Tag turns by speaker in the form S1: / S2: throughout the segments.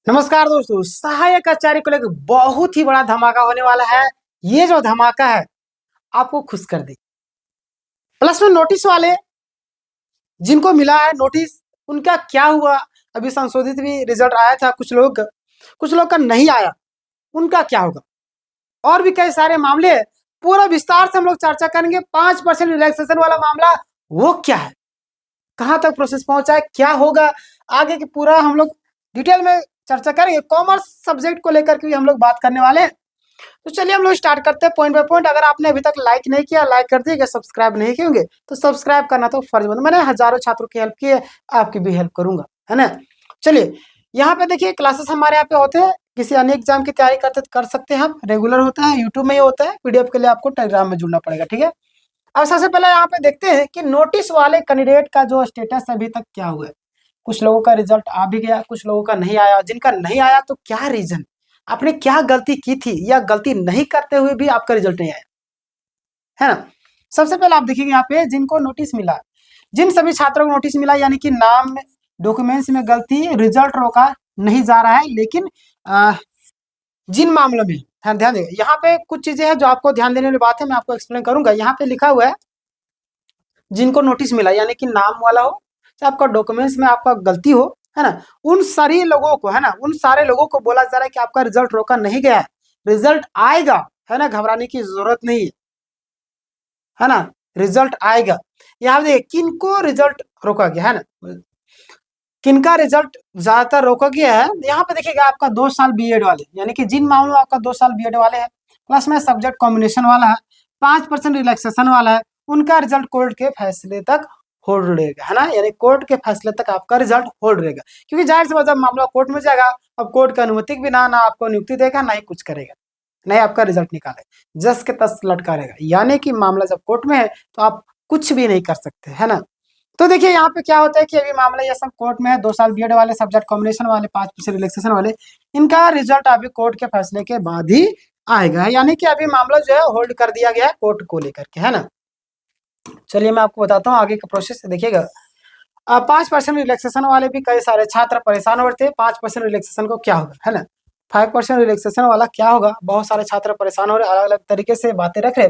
S1: नमस्कार दोस्तों, सहायक आचार्य को लेकर बहुत ही बड़ा धमाका होने वाला है। ये जो धमाका है आपको खुश कर दे। प्लस में नोटिस वाले जिनको मिला है नोटिस, उनका क्या हुआ? अभी संशोधित भी रिजल्ट आया था, कुछ लोग का नहीं आया, उनका क्या होगा? और भी कई सारे मामले हैं, पूरा विस्तार से हम लोग चर्चा करेंगे। 5% रिलैक्सेशन वाला मामला वो क्या है, कहाँ तक प्रोसेस पहुंचा है, क्या होगा आगे की पूरा हम लोग डिटेल में चर्चा करेंगे। कॉमर्स सब्जेक्ट को लेकर के भी हम लोग बात करने वाले हैं। तो चलिए हम लोग स्टार्ट करते हैं पॉइंट बाय पॉइंट। अगर आपने अभी तक लाइक नहीं किया, लाइक कर दीजिएगा। सब्सक्राइब नहीं किए होंगे तो सब्सक्राइब करना तो फर्ज बंद। मैंने हजारों छात्रों की हेल्प की है, आपकी भी हेल्प करूंगा, है ना। चलिए यहाँ पे देखिए, क्लासेस हमारे यहाँ पे होते हैं। किसी अन्य एग्जाम की तैयारी करते कर सकते हैं हम, रेगुलर होता है, यूट्यूब में ही होता है। पीडीएफ के लिए आपको टेलीग्राम में जुड़ना पड़ेगा, ठीक है। अब सबसे पहले यहाँ पे देखते हैं कि नोटिस वाले कैंडिडेट का जो स्टेटस अभी तक क्या हुआ है। कुछ लोगों का रिजल्ट आ भी गया, कुछ लोगों का नहीं आया। जिनका नहीं आया तो क्या रीजन, आपने क्या गलती की थी या गलती नहीं करते हुए भी आपका रिजल्ट नहीं आया, है ना। सबसे पहले आप देखिए यहाँ पे जिनको नोटिस मिला, जिन सभी छात्रों को नोटिस मिला, यानी कि नाम में, डॉक्यूमेंट्स में गलती, रिजल्ट रोका नहीं जा रहा है। लेकिन जिन मामलों में, हाँ ध्यान देगा, यहाँ पे कुछ चीजें हैं जो आपको ध्यान देने वाली बात है, मैं आपको एक्सप्लेन करूंगा। यहाँ पे लिखा हुआ है जिनको नोटिस मिला, यानी कि नाम वाला हो, चाहे आपका डॉक्यूमेंट्स में आपका गलती हो, है ना, उन सारी लोगों को, है ना, उन सारे लोगों को बोला जा रहा है कि आपका रिजल्ट रोका नहीं गया है, रिजल्ट आएगा, है ना, घबराने की जरूरत नहीं है ना, रिजल्ट आएगा। यहाँ देखिए किनको रिजल्ट रोका गया, है ना, किनका रिजल्ट ज्यादातर रोका गया है। यहाँ पे देखिएगा आपका 2 साल बीएड वाले, यानी कि जिन मामलों में आपका 2 साल बीएड वाले हैं, प्लस में सब्जेक्ट कॉम्बिनेशन वाला है, 5% रिलैक्सेशन वाला है, उनका रिजल्ट कोर्ट के फैसले तक होल्ड रहेगा, है ना, यानी कोर्ट के फैसले तक आपका रिजल्ट होल्ड रहेगा। क्योंकि जाहिर सी बात जब मामला कोर्ट में जाएगा, अब कोर्ट का अनुमति के बिना ना आपको नियुक्ति देगा, ना ही कुछ करेगा, नहीं आपका रिजल्ट निकालेगा, जस के तस लटका रहेगा। यानी कि मामला जब कोर्ट में है तो आप कुछ भी नहीं कर सकते, है ना। तो देखिए यहाँ पे क्या होता है कि अभी मामला ये सब कोर्ट में है। 2 साल बीएड वाले, सब्जेक्ट कॉम्बिनेशन वाले, 5% रिलैक्सेशन वाले, इनका रिजल्ट अभी कोर्ट के फैसले के बाद ही आएगा। यानी कि अभी मामला जो है होल्ड कर दिया गया है कोर्ट को लेकर के, है ना। चलिए मैं आपको बताता हूँ आगे का प्रोसेस, देखिएगा। 5% रिलैक्सेशन वाले भी कई सारे छात्र परेशान हो रहे थे। 5% रिलैक्सेशन को क्या होगा, है ना, 5% रिलैक्सेशन वाला क्या होगा, बहुत सारे छात्र परेशान हो रहे, अलग अलग तरीके से बातें रख रहे।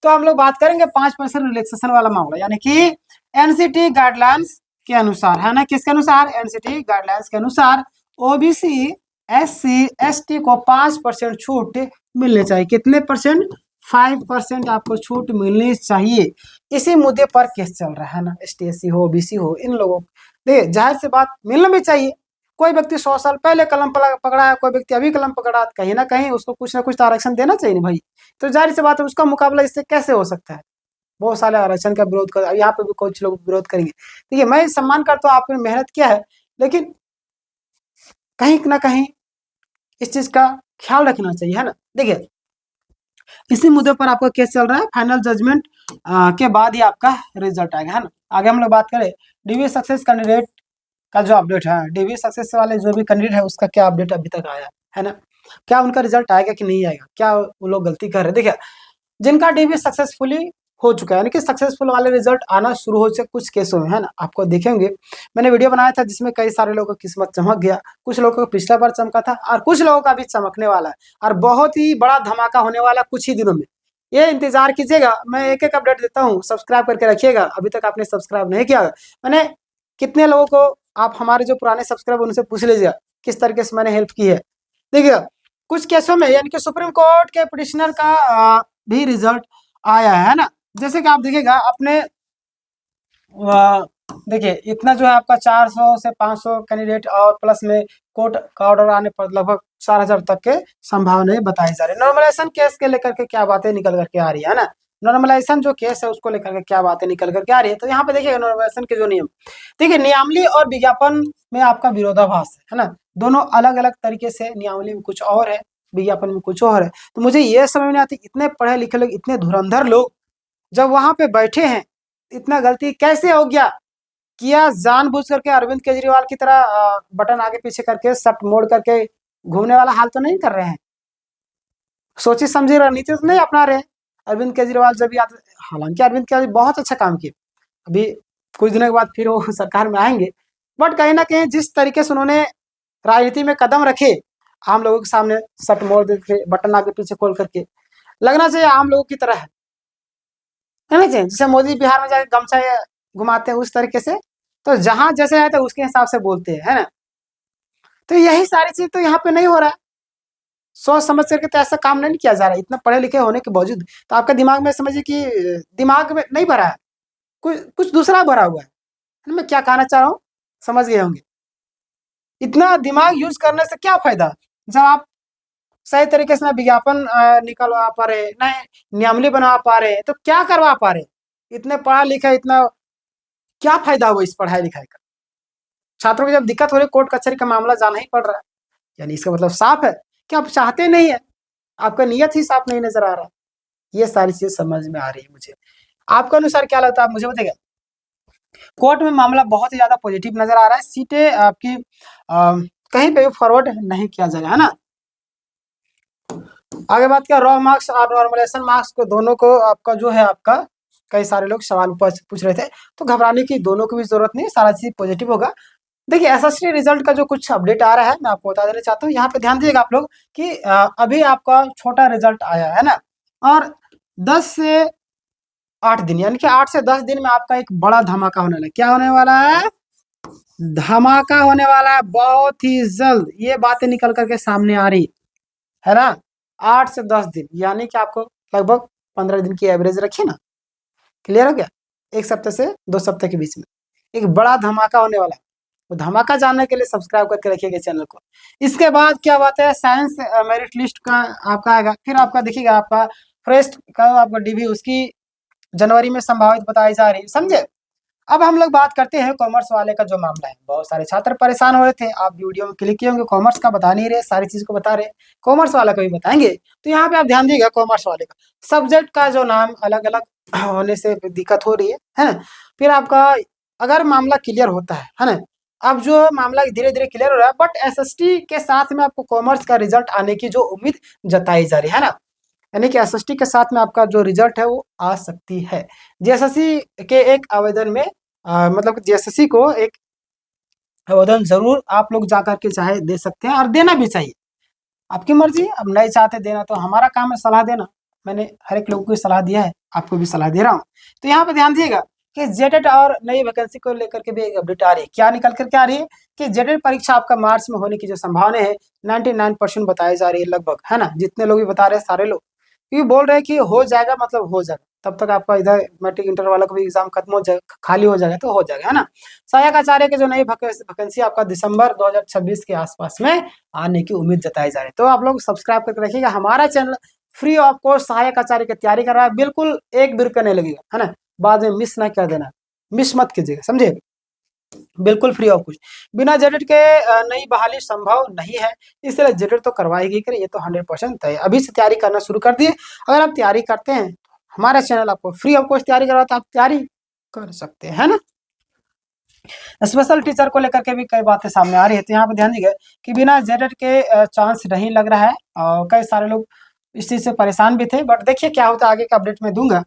S1: तो हम लोग बात करेंगे 5% रिलैक्सेशन वाला मामला, यानी कि एनसीटी गाइडलाइंस के अनुसार, है ना, किसके अनुसार, एनसीटी गाइडलाइंस के अनुसार ओबीसी, एससी, एसटी को 5% छूट मिलनी चाहिए। कितने परसेंट, 5% आपको छूट मिलनी चाहिए। इसी मुद्दे पर केस चल रहा है ना, एसटी एससी हो, ओबीसी हो, इन लोगों देखिए जाहिर सी बात मिलना भी चाहिए। कोई व्यक्ति 100 साल पहले कलम पकड़ा है, कोई व्यक्ति अभी कलम पकड़ा, कहीं ना कहीं उसको कुछ ना कुछ तो आरक्षण देना चाहिए ना भाई। तो जाहिर सी बात है उसका मुकाबला इससे कैसे हो सकता है। बहुत सारे आरक्षण का विरोध कर, यहाँ पे भी कुछ लोग विरोध करेंगे। देखिए मैं सम्मान करता हूँ, आपने मेहनत किया है, लेकिन कहीं ना कहीं इस चीज का ख्याल रखना चाहिए, है ना। देखिए इसी मुद्दे पर आपका केस चल रहा है। फाइनल जजमेंट के बाद ही आपका रिजल्ट आएगा, है ना। आगे हम लोग बात करें डीवी सक्सेस कैंडिडेट का जो अपडेट है, डीवी सक्सेस वाले जो भी कैंडिडेट है उसका क्या अपडेट अभी तक आया है ना, क्या उनका रिजल्ट आएगा कि नहीं आएगा, क्या वो लोग गलती कर रहे हैं। देखिए जिनका डीवी सक्सेसफुली हो चुका है, यानी कि सक्सेसफुल वाले रिजल्ट आना शुरू हो चुके कुछ केसों में, है ना, आपको देखेंगे। मैंने वीडियो बनाया था जिसमें कई सारे लोगों की किस्मत चमक गया, कुछ लोगों को पिछला बार चमका था और कुछ लोगों का भी चमकने वाला है, और बहुत ही बड़ा धमाका होने वाला कुछ ही दिनों में। ये इंतजार कीजिएगा, मैं एक एक अपडेट देता हूँ, सब्सक्राइब करके रखिएगा। अभी तक आपने सब्सक्राइब नहीं किया, मैंने कितने लोगों को, आप हमारे जो पुराने सब्सक्राइब उनसे पूछ लीजिएगा किस तरीके से मैंने हेल्प की है। देखिएगा कुछ केसों में, यानी कि सुप्रीम कोर्ट के पिटिशनर का भी रिजल्ट आया है ना। जैसे कि आप देखिएगा अपने देखिए इतना जो है आपका 400 से 500 कैंडिडेट और प्लस में कोर्ट का ऑर्डर आने पर लगभग 4,000 तक के संभावनाएं बताई जा रही है। नॉर्मलाइजेशन केस के लेकर के क्या बातें निकल करके आ रही है ना, नॉर्मलाइजेशन जो केस है उसको लेकर के क्या बातें निकल करके आ रही है। तो यहाँ पे देखिएगा नॉर्मलाइजेशन के जो नियम, देखिए नियमावली और विज्ञापन में आपका विरोधाभास है ना, दोनों अलग अलग तरीके से, नियमावली में कुछ और है, विज्ञापन में कुछ और है। तो मुझे ये समझ नहीं आती, इतने पढ़े लिखे लोग, इतने धुरंधर लोग जब वहां पे बैठे हैं, इतना गलती कैसे हो गया। किया जानबूझ करके अरविंद केजरीवाल की तरह बटन आगे पीछे करके, शर्ट मोड़ करके घूमने वाला हाल तो नहीं कर रहे हैं, सोची समझी रणनीति तो नहीं अपना रहे हैं अरविंद केजरीवाल जब याद। हालांकि अरविंद केजरीवाल बहुत अच्छा काम किए, अभी कुछ दिनों के बाद फिर वो सरकार में आएंगे, बट कहीं ना कहीं जिस तरीके से उन्होंने राजनीति में कदम रखे, आम लोगों के सामने सट मोड़ देते, बटन आगे पीछे खोल करके लगना चाहिए आम लोगों की तरह है ना जी? जैसे मोदी बिहार में जाके गमछा घुमाते हैं उस तरीके से, तो जहां जैसे है तो उसके हिसाब से बोलते हैं, है ना? तो यही सारी चीज तो यहाँ पे नहीं हो रहा है। सोच समझ करके तो ऐसा काम नहीं किया जा रहा है, इतना पढ़े लिखे होने के बावजूद। तो आपका दिमाग में समझिए कि दिमाग में नहीं भरा है, कुछ कुछ दूसरा भरा हुआ है। मैं क्या कहना चाह रहा हूँ, समझ गए होंगे। इतना दिमाग यूज करने से क्या फायदा, जब आप सही तरीके से ना विज्ञापन निकलवा पा रहे, ना नियमावली बना पा रहे, तो क्या करवा पा रहे? इतने पढ़ा लिखा, इतना क्या फायदा हुआ इस पढ़ाई लिखाई का? छात्रों को जब दिक्कत हो रही, कोर्ट कचहरी का मामला जाना ही पड़ रहा है, यानी इसका मतलब साफ है कि आप चाहते नहीं है, आपका नियत ही साफ नहीं नजर आ रहा। ये सारी चीज समझ में आ रही है मुझे। आपके अनुसार क्या लगता है, आप मुझे बताइए। कोर्ट में मामला बहुत ही ज्यादा पॉजिटिव नजर आ रहा है, सीटें आपकी कहीं पे भी फॉरवर्ड नहीं किया जाएगा, है ना? आगे बात किया रॉ मार्क्स और नॉर्मलाइजेशन मार्क्स को, दोनों को आपका जो है, आपका कई सारे लोग सवाल पूछ रहे थे, तो घबराने की दोनों की भी जरूरत नहीं, सारा चीज पॉजिटिव होगा। देखिए एसएसटी रिजल्ट का जो कुछ अपडेट आ रहा है, मैं आपको बता देना चाहता हूँ। यहाँ पे ध्यान दीजिएगा आप लोग कि अभी आपका छोटा रिजल्ट आया है ना, और 10 से 8 दिन, यानी कि 8 से 10 दिन में आपका एक बड़ा धमाका होने वाला है। क्या होने वाला है? धमाका होने वाला है बहुत ही जल्द। ये बातें निकल करके सामने आ रही है ना। 8 से 10 दिन, यानी कि आपको लगभग 15 दिन की एवरेज रखिए ना। क्लियर हो गया? एक सप्ताह से 2 सप्ताह के बीच में एक बड़ा धमाका होने वाला है। तो धमाका जानने के लिए सब्सक्राइब करके रखिएगा चैनल को। इसके बाद क्या बात है, साइंस मेरिट लिस्ट का आपका आएगा, फिर आपका देखिएगा आपका फर्स्ट का आपका डीबी, उसकी जनवरी में संभावित बताई जा रही है, समझे? अब हम लोग बात करते हैं कॉमर्स वाले का जो मामला है। बहुत सारे छात्र परेशान हो रहे थे, आप वीडियो में क्लिक किए होंगे, कॉमर्स का बता नहीं रहे, सारी चीज को बता रहे, कॉमर्स वाला का भी बताएंगे। तो यहाँ पे आप ध्यान दीजिएगा, कॉमर्स वाले का सब्जेक्ट का जो नाम अलग अलग होने से दिक्कत हो रही है ना। फिर आपका अगर मामला क्लियर होता है ना, अब जो मामला धीरे धीरे क्लियर हो रहा है, बट एसएसटी के साथ में आपको कॉमर्स का रिजल्ट आने की जो उम्मीद जताई जा रही है ना, यानी कि एसएसटी के साथ में आपका जो रिजल्ट है वो आ सकती है। जेएसएससी के एक आवेदन में मतलब जेएसएससी को एक आवेदन जरूर आप लोग जाकर के चाहे दे सकते हैं, और देना भी चाहिए, आपकी मर्जी। अब नहीं चाहते देना तो हमारा काम है सलाह देना। मैंने हर एक लोगों को सलाह दिया है, आपको भी सलाह दे रहा हूँ। तो यहाँ पे ध्यान दीजिएगा कि जेटेट और नई वैकेंसी को लेकर के भी एक अपडेट आ रही है। क्या निकल कर क्या आ रही है कि जेटेट परीक्षा आपका मार्च में होने की जो संभावना है 99% बताई जा रही है लगभग, है ना। जितने लोग भी बता रहे हैं सारे लोग, क्योंकि बोल रहे हैं कि हो जाएगा, मतलब हो जाएगा। तब तक आपका इधर मैट्रिक इंटर वाला का भी एग्जाम खत्म हो जाएगा, खाली हो जाएगा तो हो जाएगा, है ना। सहायक आचार्य के जो नई वैकेंसी आपका दिसंबर 2026 के आसपास में आने की उम्मीद जताई जा रही है। तो आप लोग सब्सक्राइब करके रखिएगा, हमारा चैनल फ्री ऑफ कॉस्ट सहायक आचार्य की तैयारी कर रहा है, बिल्कुल 1 भी रुपया नहीं लगेगा, है ना। बाद में मिस ना कर देना, मिस मत कीजिएगा, समझे? बिल्कुल फ्री ऑफ कॉस्ट। बिना जेटेट के नई बहाली संभव नहीं है, इसलिए जेटेट तो करवाएगी करें, ये तो 100% तय। अभी से तैयारी करना शुरू कर दिए। अगर आप तैयारी करते हैं, हमारा चैनल आपको फ्री ऑफ कॉस्ट तैयारी करवाता है, आप तैयारी कर सकते हैं ना। स्पेशल टीचर को लेकर के भी कई बातें सामने आ रही है। तो यहाँ पे ध्यान दीजिए कि बिना जेटेट के चांस नहीं लग रहा है, और कई सारे लोग इस चीज से परेशान भी थे। बट देखिए क्या होता है, आगे का अपडेट में दूंगा।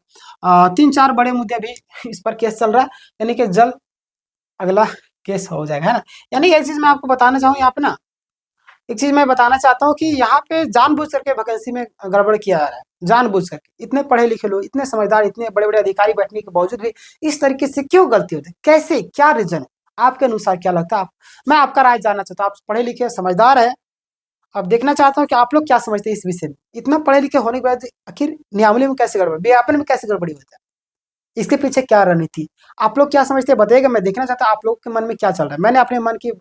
S1: 3-4 बड़े मुद्दे भी इस पर केस चल रहा है, यानी कि जल्द अगला केस हो जाएगा, है ना। यानी एक चीज मैं आपको बताना चाहूँ यहाँ पे ना, एक चीज मैं बताना चाहता हूँ कि यहाँ पे जानबूझ करके वैकेंसी में गड़बड़ किया जा रहा है, जानबूझ करके। इतने पढ़े लिखे लोग, इतने समझदार, इतने बड़े बड़े अधिकारी बैठने के बावजूद भी इस तरीके से क्यों गलती होती है? कैसे, क्या रीजन है आपके अनुसार, क्या लगता है? आप, मैं आपका राय जानना चाहता हूँ। आप पढ़े लिखे समझदार है, अब देखना चाहता हूँ कि आप लोग क्या समझते हैं इस विषय में। इतना पढ़े लिखे होने के बाद आखिर नियमावली में कैसे गड़बड़, विज्ञापन में कैसे गड़बड़ी होता है, इसके पीछे क्या रणनीति, आप लोग क्या समझते हैं बताइएगा। मैं देखना चाहता हूँ आप लोग के मन में क्या चल रहा है। मैंने अपने मन की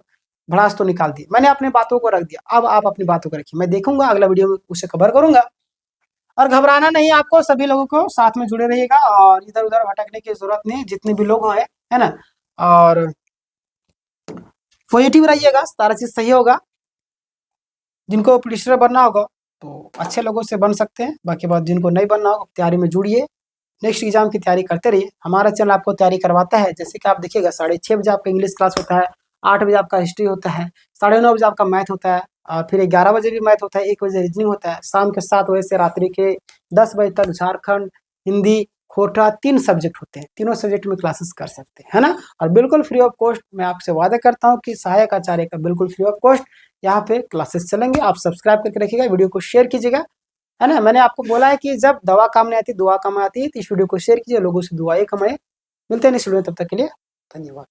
S1: भड़ास तो निकाल दी, मैंने अपनी बातों को रख दिया, अब आप अपनी बातों को रखिए, मैं देखूंगा अगला वीडियो में उसे कवर करूंगा। और घबराना नहीं आपको, सभी लोगों को साथ में जुड़े रहिएगा, और इधर उधर भटकने की जरूरत नहीं, जितने भी लोग है ना। और पॉजिटिव रहिएगा, सारा चीज सही होगा। जिनको पुलिस बनना होगा तो अच्छे लोगों से बन सकते हैं, बाकी बात जिनको नहीं बनना होगा तैयारी में जुड़िए, नेक्स्ट एग्जाम की तैयारी करते रहिए। हमारा चैनल आपको तैयारी करवाता है, जैसे कि आप देखिएगा 6:30 बजे आपका इंग्लिश क्लास होता है, 8 बजे आपका हिस्ट्री होता है, 9:30 बजे आपका मैथ होता है, और फिर 11 बजे भी मैथ होता है, 1 बजे रीजनिंग होता है, शाम के 7 बजे से रात्रि के 10 बजे तक झारखंड, हिंदी, खोटा 3 सब्जेक्ट होते हैं, तीनों सब्जेक्ट में क्लासेस कर सकते हैं, है ना। और बिल्कुल फ्री ऑफ कॉस्ट, मैं आपसे वादा करता हूँ कि सहायक आचार्य का बिल्कुल फ्री ऑफ कॉस्ट यहाँ पे क्लासेस चलेंगे। आप सब्सक्राइब करके रखिएगा, वीडियो को शेयर कीजिएगा, है ना। मैंने आपको बोला है कि जब दवा काम नहीं आती दुआ काम आती है, तो इस वीडियो को शेयर कीजिए, लोगों से दुआएं कमाएं। मिलते हैं नेक्स्ट वीडियो में, तब तक के लिए धन्यवाद।